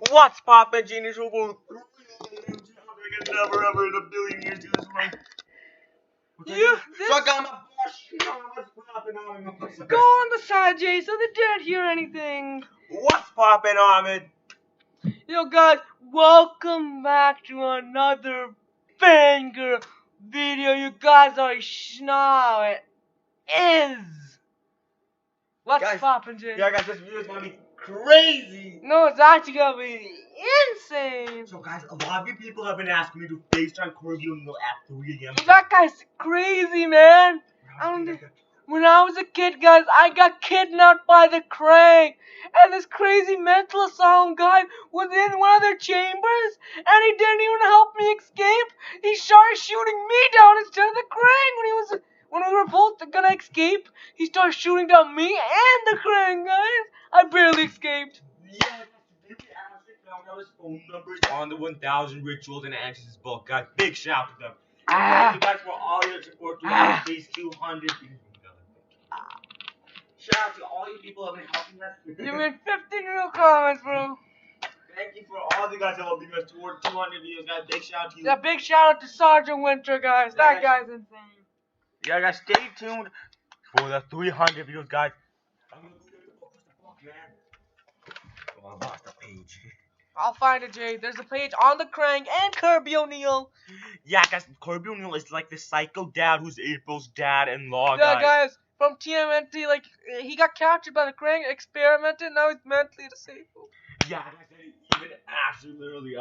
What's poppin', genius? We'll go never ever in a billion years do this right. Yeah, So I got my boss. What's poppin', Ahmed? Go on the side, Jay, so they didn't hear anything. What's poppin', Ahmed? Yo, guys, welcome back to another banger video. You guys already know it is. What's poppin', Jay? Yeah, guys, this video is gonna be crazy. No, it's actually gonna be insane. So, guys, a lot of you people have been asking me to FaceTime Kirby at 3 a.m. That guy's crazy, man. When I was a kid, guys, I got kidnapped by the Crank. And this crazy mental asylum guy was in one of their chambers, and he didn't even help me escape. He started shooting me down instead of the Crank when we were both gonna escape. He started shooting down me and the Crank, guys. I barely escaped. Yeah, found out his phone numbers on the 1000 Rituals and Answers book, guys. Big shout to them. Thank you guys for all your support throughout these 200 views. Shout out to all you people who have been helping us. You made 15 real comments, bro. Thank you for all you guys helping us toward 200 views, guys. Big shout out to you. Yeah, big shout out to Sergeant Winter, guys. That guy's insane. Yeah, guys, stay tuned for the 300 views, guys. I'm gonna go get the book, man. Oh, I lost the page. I'll find it, Jay. There's a page on the Crank and Kirby O'Neil. Yeah, guys, Kirby O'Neil is like the psycho dad who's April's dad-in-law, Yeah, guys, from Tmnt, like, he got captured by the Crank, experimented, now he's mentally disabled. Yeah, guys, he even actually literally,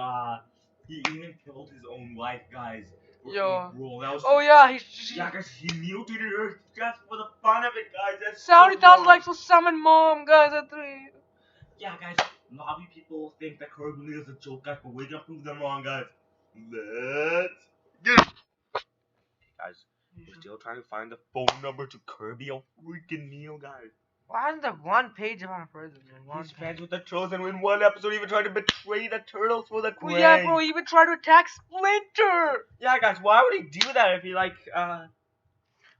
he even killed his own wife, guys. Yo. That was, oh, yeah, yeah, guys, he mutilated her just for the fun of it, guys. That's 70,000 likes will summon mom, guys, at 3. Yeah, guys, a lot of people think that Kirby is a joke, guys, but we're gonna prove them wrong, guys. Let's get it. Guys, we're still trying to find the phone number to Kirby O'Neil, guys. Why isn't there one page about a prison? He's friends with the Trolls, and in one episode, he even tried to betray the Turtles for the Crank. Yeah, bro, he even tried to attack Splinter. Yeah, guys, why would he do that if he, like,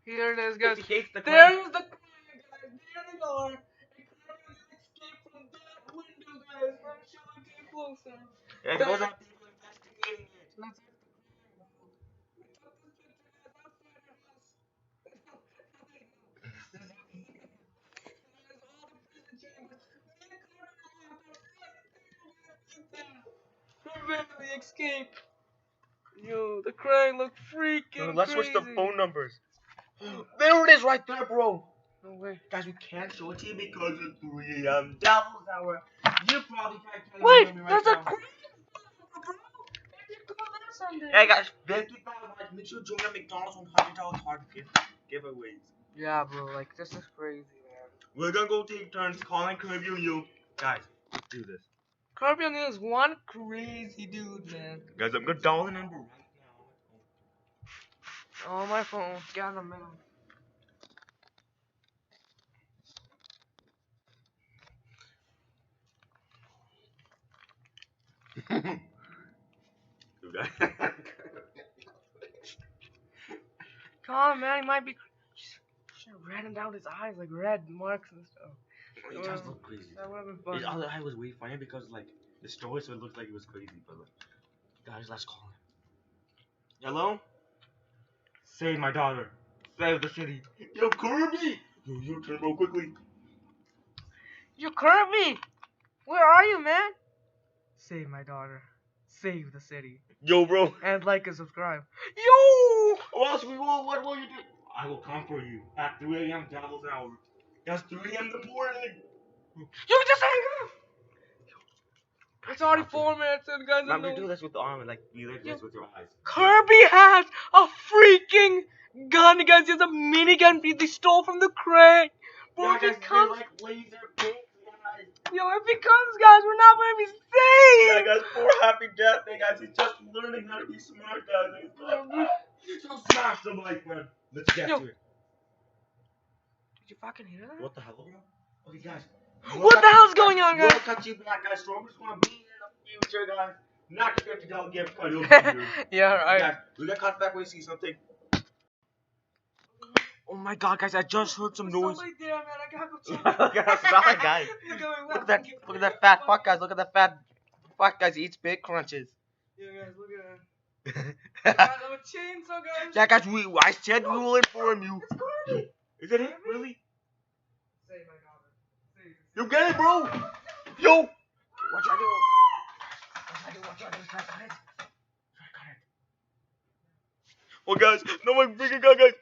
Here it is, guys. If he hates the Crank? There's the Crank, guys. There they are. Escape from that window, guys. Let me show it closer. Yeah, those are people investigating it. The escape. Yo, the Crank look freaking Let's crazy. switch the phone numbers. There it is right there, bro. No way. Guys, we can't show it to you because it's 3 a.m. Devil's Hour. You probably can't tell Wait, me right there's now. a Crank, bro. Hey guys, 55 likes. Make sure to join the McDonald's $100 card giveaways. Yeah, bro, like, this is crazy, man. We're gonna go take turns calling Kirby O'Neil. Guys, let's do this. Kirby O'Neil is one crazy dude, man. Guys, I'm gonna dial the number right now. Oh, my phone. Got the middle. Come on, man, he might be. Should have ran him down his eyes, like red marks and stuff. It does look crazy. That would have been fun. His other eye was way funny because, like, the story, so it looked like it was crazy. But, like, guys, let's call him. Hello? Save my daughter. Save the city. Yo, Kirby! Yo, turn real quickly. Yo, Kirby! Where are you, man? Save my daughter. Save the city. Yo, bro. And like and subscribe. Yo! What will you do? I will come for you at 3 a.m. Devil's Hour. That's 3 a.m. in the morning. You just hang up! It's already 4 minutes in, guys. Remember, do this with the arm and, like, you like this with your eyes. Kirby has a freaking gun, guys. He has a minigun they stole from the Crank. Bro, Yeah, if he guys, comes, like laser pink, guys. yo, if he comes, guys, we're not gonna be safe. Yeah, guys, poor Happy Death Day, guys. He's just learning how to be smart, guys. So smash the mic, man. Let's get to it. Did you fucking hear that? What the hell? Okay, guys. What the hell's going on, guys? We'll cut you back, guys. Stormers gonna be in the future, guys. Not the $50 gift card. It'll be here. Yeah, right. Guys, we got cut back when we see something. Oh my god, guys, I just heard some noise. Somebody there, man. I gotta go check. Look at that fat guy. Look at that fat fuck, guys. Look at that fat fuck, guys, he eats big crunches. Yeah, guys, look at him. Guys, I'm a chainsaw, guys. Yeah, guys, I said we will inform you. It's Kirby. Is that it? Really? Say my daughter. Say. You get it, bro? Yo! What y'all doing? What y'all doing? Try to cut it. Well, guys, no one freaking got, guys.